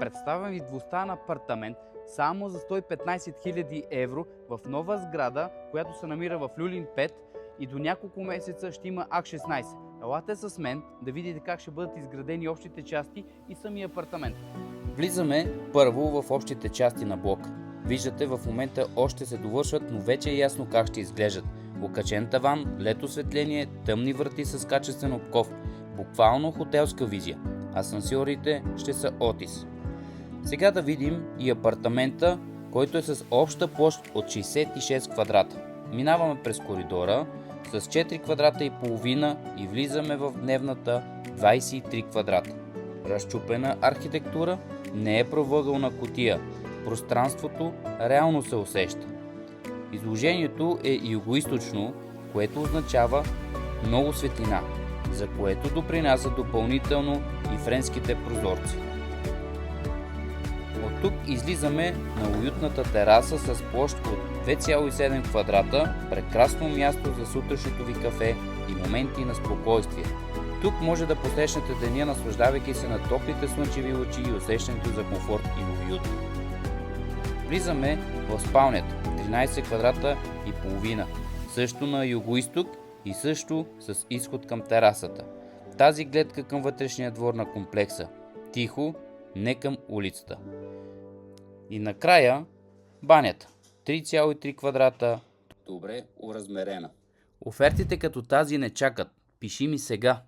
Представям ви двустаен апартамент само за 115 000 евро в нова сграда, която се намира в Люлин 5 и до няколко месеца ще има АК-16. Елате с мен да видите как ще бъдат изградени общите части и самия апартамент. Влизаме първо в общите части на блока. Виждате, в момента още се довършват, но вече е ясно как ще изглеждат. Окачен таван, LED осветление, тъмни врати с качествен обков. Буквално хотелска визия. Асансьорите ще са Otis. Сега да видим и апартамента, който е с обща площ от 66 квадрата. Минаваме през коридора с 4 квадрата и половина и влизаме в дневната 23 квадрата. Разчупена архитектура, не е правоъгълна кутия. Пространството реално се усеща. Изложението е югоизточно, което означава много светлина, за което допринася допълнително и френските прозорци. От тук излизаме на уютната тераса с площ от 2,7 квадрата, прекрасно място за сутрешното ви кафе и моменти на спокойствие. Тук може да посрещнете деня, наслаждавайки се на топлите слънчеви лъчи и усещането за комфорт и уют. Влизаме в спалнята, 13 квадрата и половина, също на югоизток и също с изход към терасата. Тази гледка към вътрешния двор на комплекса. Тихо, не към улицата. И накрая банята. 3,3 квадрата. Добре оразмерена. Офертите като тази не чакат. Пиши ми сега.